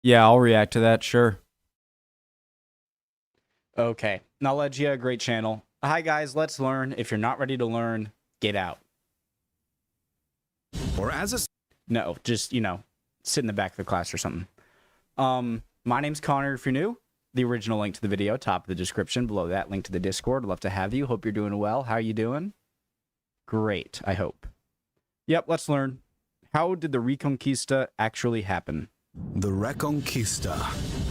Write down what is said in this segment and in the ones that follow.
Yeah, I'll react to that, sure. Okay, Knowledge, great channel. Hi guys, let's learn. If you're not ready to learn, get out. Or as a... No, just, sit in the back of the class or something. My name's Connor if you're new. The original link to the video, top of the description. Below that, link to the Discord. Love to have you. Hope you're doing well. How are you doing? Great, I hope. Yep, let's learn. How did the Reconquista actually happen? The Reconquista,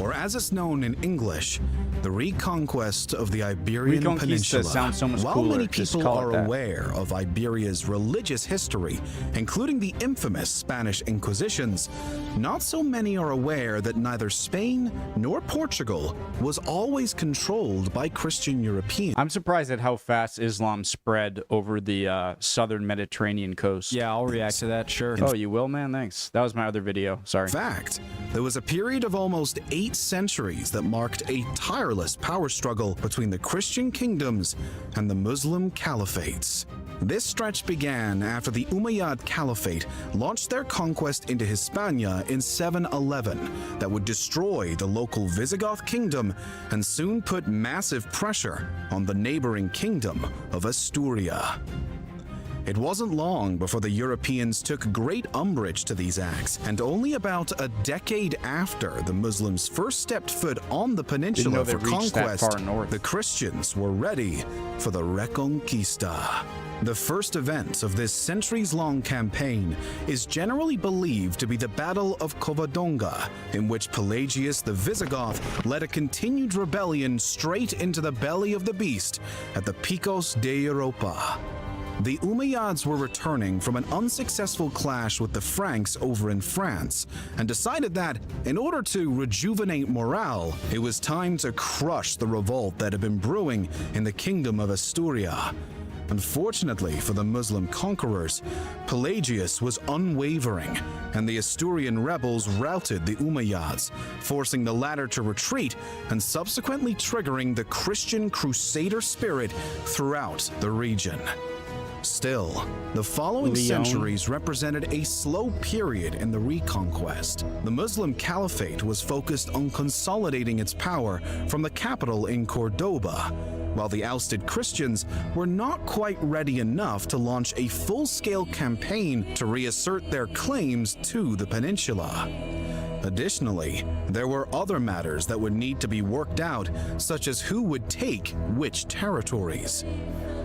or as it's known in English, the reconquest of the Iberian Reconquista Peninsula. sounds so much While cooler. many Just people call it are that. aware of Iberia's religious history, including the infamous Spanish Inquisitions, not so many are aware that neither Spain nor Portugal was always controlled by Christian Europeans. I'm surprised at how fast Islam spread over the southern Mediterranean coast. Yeah, I'll react to that, sure. Oh, you will, man? Thanks. That was my other video. Sorry. In fact, there was a period of almost 8 centuries that marked a tireless power struggle between the Christian kingdoms and the Muslim caliphates. This stretch began after the Umayyad Caliphate launched their conquest into Hispania in 711 that would destroy the local Visigoth kingdom and soon put massive pressure on the neighboring kingdom of Asturia. It wasn't long before the Europeans took great umbrage to these acts, and only about a decade after the Muslims first stepped foot on the peninsula for conquest, the Christians were ready for the Reconquista. The first event of this centuries-long campaign is generally believed to be the Battle of Covadonga, in which Pelagius the Visigoth led a continued rebellion straight into the belly of the beast at the Picos de Europa. The Umayyads were returning from an unsuccessful clash with the Franks over in France and decided that, in order to rejuvenate morale, it was time to crush the revolt that had been brewing in the kingdom of Asturia. Unfortunately for the Muslim conquerors, Pelagius was unwavering, and the Asturian rebels routed the Umayyads, forcing the latter to retreat and subsequently triggering the Christian crusader spirit throughout the region. Still, the following centuries represented a slow period in the reconquest. The Muslim Caliphate was focused on consolidating its power from the capital in Cordoba, while the ousted Christians were not quite ready enough to launch a full-scale campaign to reassert their claims to the peninsula. Additionally, there were other matters that would need to be worked out, such as who would take which territories.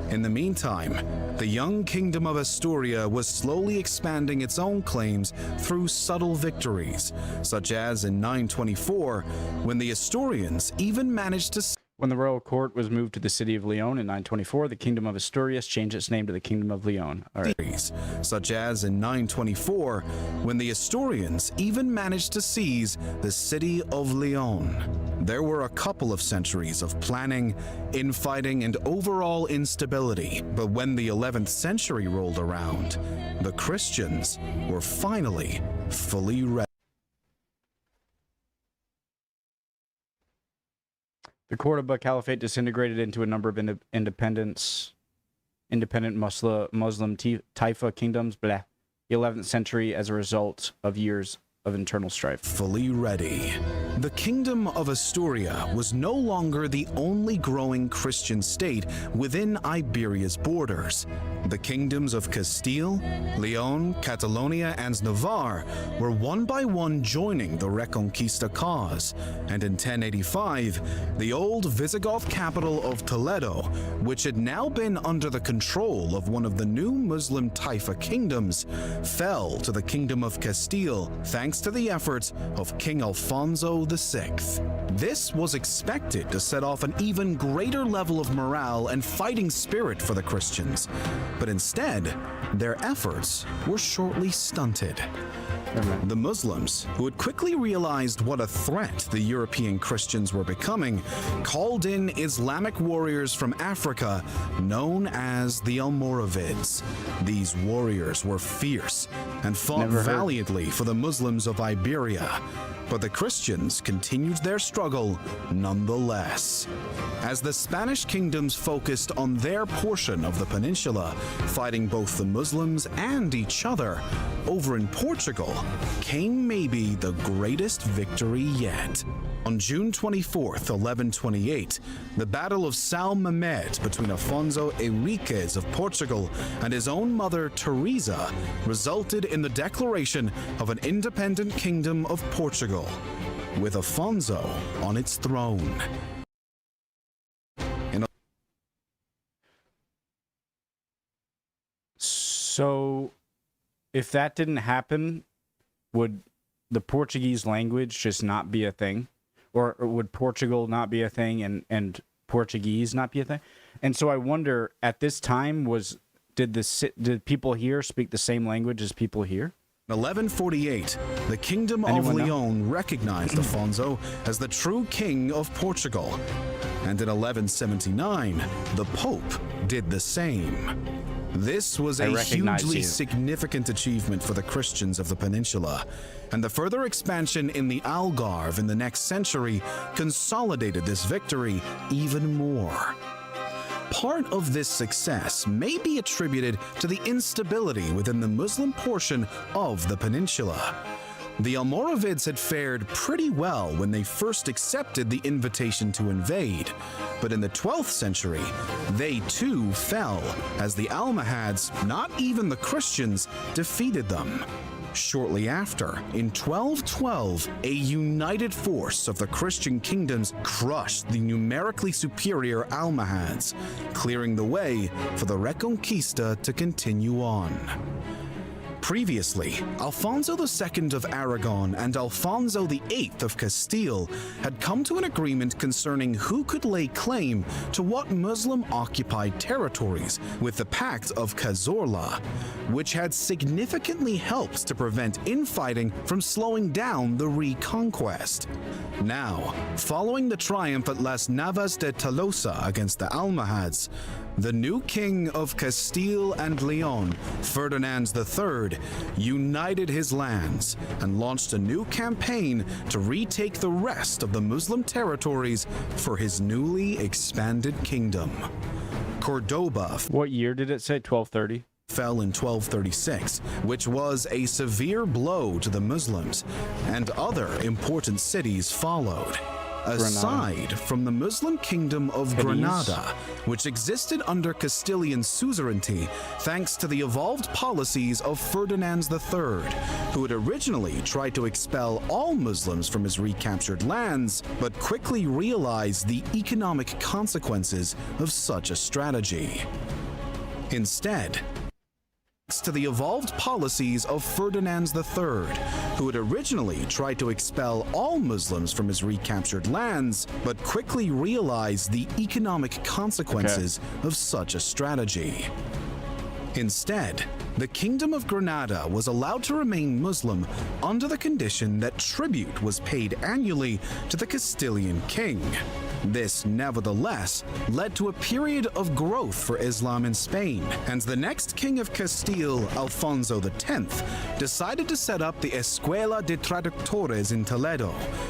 In the meantime, the young kingdom of Asturia was slowly expanding its own claims through subtle victories, such as in 924, when the Asturians even managed to... When the royal court was moved to the city of Leon in 924, the kingdom of Asturias changed its name to the kingdom of Leon. All right. Such as in 924, when the Asturians even managed to seize the city of Leon. There were a couple of centuries of planning, infighting, and overall instability, but when the 11th century rolled around, the Christians were finally fully ready. The Cordoba Caliphate disintegrated into a number of independent Muslim Taifa kingdoms, the 11th century as a result of years of internal strife. Fully ready. The Kingdom of Asturia was no longer the only growing Christian state within Iberia's borders. The kingdoms of Castile, Leon, Catalonia, and Navarre were one by one joining the Reconquista cause, and in 1085, the old Visigoth capital of Toledo, which had now been under the control of one of the new Muslim Taifa kingdoms, fell to the Kingdom of Castile thanks to the efforts of King Alfonso VI. This was expected to set off an even greater level of morale and fighting spirit for the Christians, but instead, their efforts were shortly stunted. The Muslims, who had quickly realized what a threat the European Christians were becoming, called in Islamic warriors from Africa known as the Almoravids. These warriors were fierce and fought valiantly for the Muslims of Iberia, but the Christians kingdoms continued their struggle nonetheless. As the Spanish kingdoms focused on their portion of the peninsula, fighting both the Muslims and each other, over in Portugal came maybe the greatest victory yet. On June 24th, 1128, the Battle of São Mamed between Afonso Henriques of Portugal and his own mother Teresa resulted in the declaration of an independent kingdom of Portugal, with Afonso on its throne. So, if that didn't happen, would the Portuguese language just not be a thing? Or would Portugal not be a thing and Portuguese not be a thing? And so I wonder, at this time, did people here speak the same language as people here? In 1148, the Kingdom of Leon recognized Afonso as the true king of Portugal. And in 1179, the Pope did the same. This was a hugely significant achievement for the Christians of the peninsula, and the further expansion in the Algarve in the next century consolidated this victory even more. Part of this success may be attributed to the instability within the Muslim portion of the peninsula. The Almoravids had fared pretty well when they first accepted the invitation to invade, but in the 12th century, they too fell as the Almohads, not even the Christians, defeated them. Shortly after, in 1212, a united force of the Christian kingdoms crushed the numerically superior Almohads, clearing the way for the Reconquista to continue on. Previously, Alfonso II of Aragon and Alfonso VIII of Castile had come to an agreement concerning who could lay claim to what Muslim-occupied territories with the Pact of Cazorla, which had significantly helped to prevent infighting from slowing down the Reconquest. Now, following the triumph at Las Navas de Tolosa against the Almohads, the new king of Castile and Leon, Ferdinand III, united his lands and launched a new campaign to retake the rest of the Muslim territories for his newly expanded kingdom. Cordoba What year did it say? 1230? fell in 1236, which was a severe blow to the Muslims, and other important cities followed. Aside from the Muslim kingdom of Granada, which existed under Castilian suzerainty thanks to the evolved policies of Ferdinand III, who had originally tried to expel all Muslims from his recaptured lands, but quickly realized the economic consequences of such a strategy. Instead, to the evolved policies of Ferdinand III, who had originally tried to expel all Muslims from his recaptured lands, but quickly realized the economic consequences of such a strategy. Instead, the Kingdom of Granada was allowed to remain Muslim under the condition that tribute was paid annually to the Castilian king. This, nevertheless, led to a period of growth for Islam in Spain, and the next king of Castile, Alfonso X, decided to set up the Escuela de Traductores in Toledo,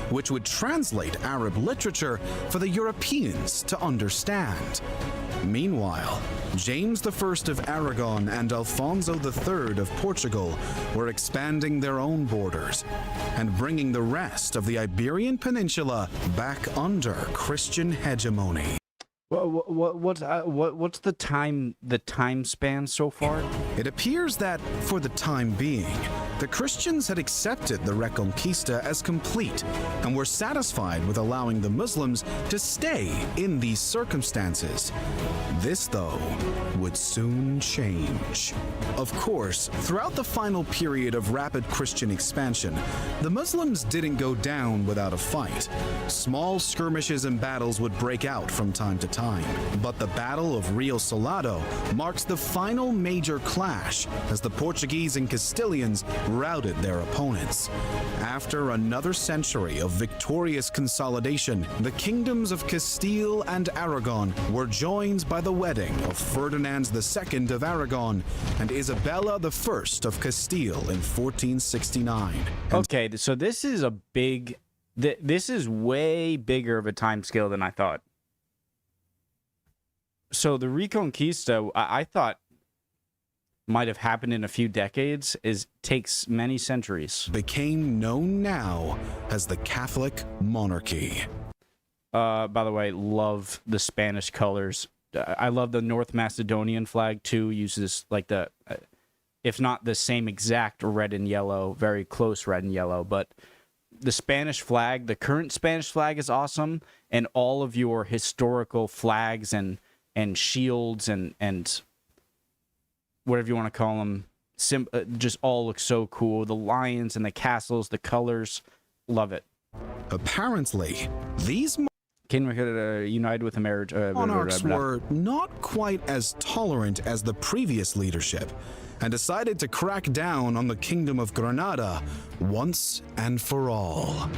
which would translate Arab literature for the Europeans to understand. Meanwhile, James I of Aragon and Alfonso III of Portugal were expanding their own borders and bringing the rest of the Iberian Peninsula back under Christian hegemony. What's the time span so far? It appears that, for the time being, the Christians had accepted the Reconquista as complete and were satisfied with allowing the Muslims to stay in these circumstances. This, though, would soon change. Of course, throughout the final period of rapid Christian expansion, the Muslims didn't go down without a fight. Small skirmishes and battles would break out from time to time, but the Battle of Rio Salado marks the final major clash as the Portuguese and Castilians routed their opponents. After another century of victorious consolidation, the kingdoms of Castile and Aragon were joined by the wedding of Ferdinand II of Aragon and Isabella I of Castile in 1469. Okay, so this is a big This is way bigger of a time scale than I thought. So the Reconquista, I thought might have happened in a few decades, takes many centuries. Became known now as the Catholic monarchy. By the way, love the Spanish colors. I love the North Macedonian flag too. Uses like the, if not the same exact red and yellow, very close red and yellow, but the Spanish flag, the current Spanish flag is awesome, and all of your historical flags and shields and whatever you want to call them, just all look so cool. The lions and the castles, the colors, love it. Apparently, these Kingdom united with a marriage. monarchs were not quite as tolerant as the previous leadership and decided to crack down on the Kingdom of Granada once and for all.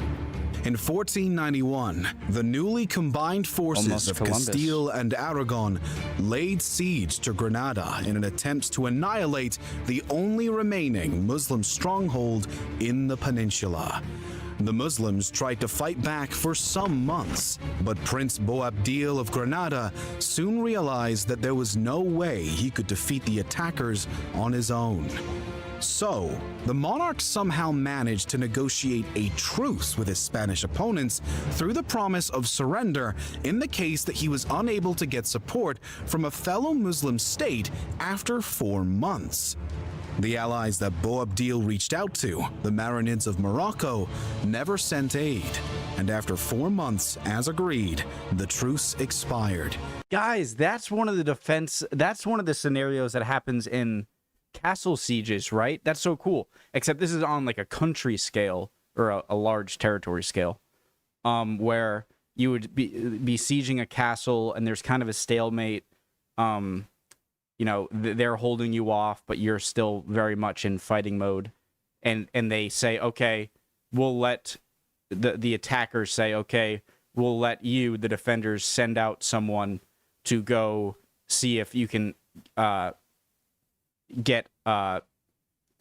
In 1491, the newly combined forces Almost of Columbus. Castile and Aragon laid siege to Granada in an attempt to annihilate the only remaining Muslim stronghold in the peninsula. The Muslims tried to fight back for some months, but Prince Boabdil of Granada soon realized that there was no way he could defeat the attackers on his own. So, the monarch somehow managed to negotiate a truce with his Spanish opponents through the promise of surrender in the case that he was unable to get support from a fellow Muslim state after 4 months. The allies that Boabdil reached out to, the Marinids of Morocco, never sent aid, and after 4 months, as agreed, the truce expired. Guys, that's one of the scenarios that happens in castle sieges, right? That's so cool. Except this is on like a country scale or a large territory scale, where you would be sieging a castle and there's kind of a stalemate. You know, they're holding you off, but you're still very much in fighting mode. And they say, okay, we'll let the attackers say, okay, we'll let you, the defenders, send out someone to go see if you can get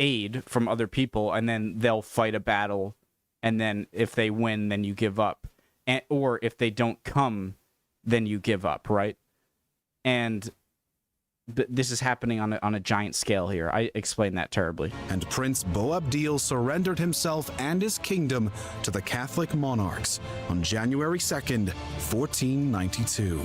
aid from other people, and then they'll fight a battle, and then if they win, then you give up. Or if they don't come, then you give up, right? And this is happening on a giant scale here. I explained that terribly. And Prince Boabdil surrendered himself and his kingdom to the Catholic monarchs on January 2nd, 1492.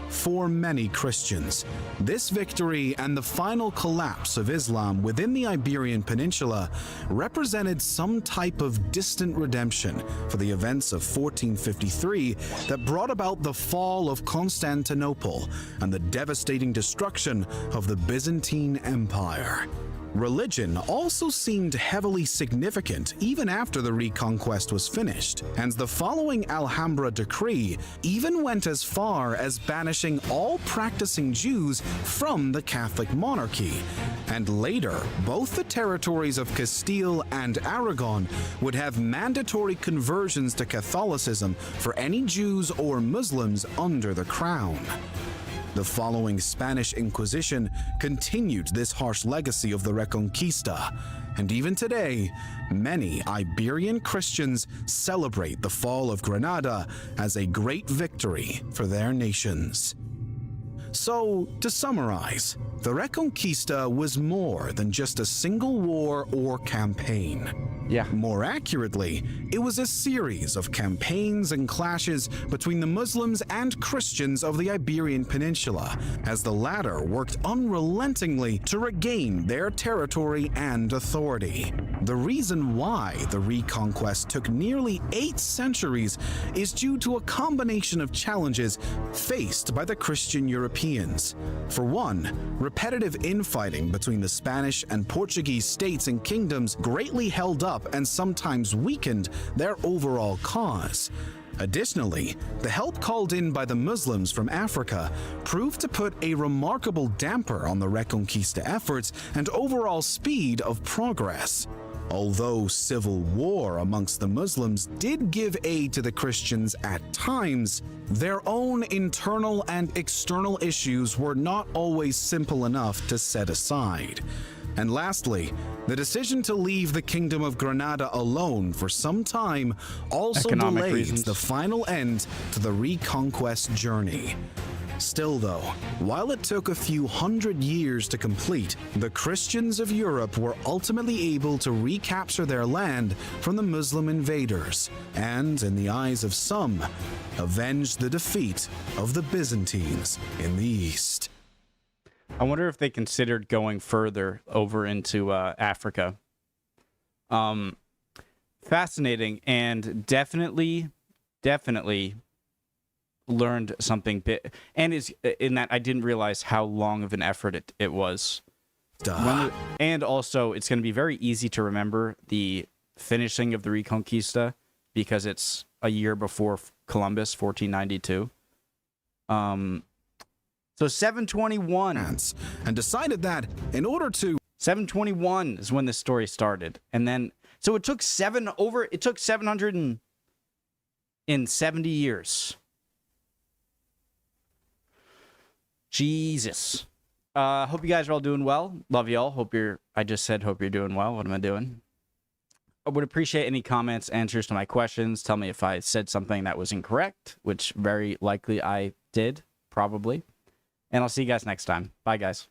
For many Christians, this victory and the final collapse of Islam within the Iberian Peninsula represented some type of distant redemption for the events of 1453 that brought about the fall of Constantinople and the devastating destruction of the Byzantine Empire. Religion also seemed heavily significant even after the Reconquest was finished, and the following Alhambra decree even went as far as banishing all practicing Jews from the Catholic monarchy. And later, both the territories of Castile and Aragon would have mandatory conversions to Catholicism for any Jews or Muslims under the crown. The following Spanish Inquisition continued this harsh legacy of the Reconquista, and even today, many Iberian Christians celebrate the fall of Granada as a great victory for their nations. So, to summarize, the Reconquista was more than just a single war or campaign. Yeah. More accurately, it was a series of campaigns and clashes between the Muslims and Christians of the Iberian Peninsula, as the latter worked unrelentingly to regain their territory and authority. The reason why the Reconquest took nearly 8 centuries is due to a combination of challenges faced by the Christian Europeans. For one, repetitive infighting between the Spanish and Portuguese states and kingdoms greatly held up and sometimes weakened their overall cause. Additionally, the help called in by the Muslims from Africa proved to put a remarkable damper on the Reconquista efforts and overall speed of progress. Although civil war amongst the Muslims did give aid to the Christians at times, their own internal and external issues were not always simple enough to set aside. And lastly, the decision to leave the Kingdom of Granada alone for some time also Economic delayed reasons. the final end to the Reconquest journey. Still though, while it took a few hundred years to complete, the Christians of Europe were ultimately able to recapture their land from the Muslim invaders, and, in the eyes of some, avenge the defeat of the Byzantines in the east. I wonder if they considered going further over into Africa. Fascinating, and definitely learned something bit, and is in that I didn't realize how long of an effort it was. And also, it's going to be very easy to remember the finishing of the Reconquista because it's a year before Columbus, 1492. So 721. And decided that in order to 721 is when the story started, and then so it took 770 years. Jesus. Hope you guys are all doing well. Love y'all. I just said hope you're doing well. What am I doing? I would appreciate any comments, answers to my questions. Tell me if I said something that was incorrect, which very likely I did, probably. And I'll see you guys next time. Bye, guys.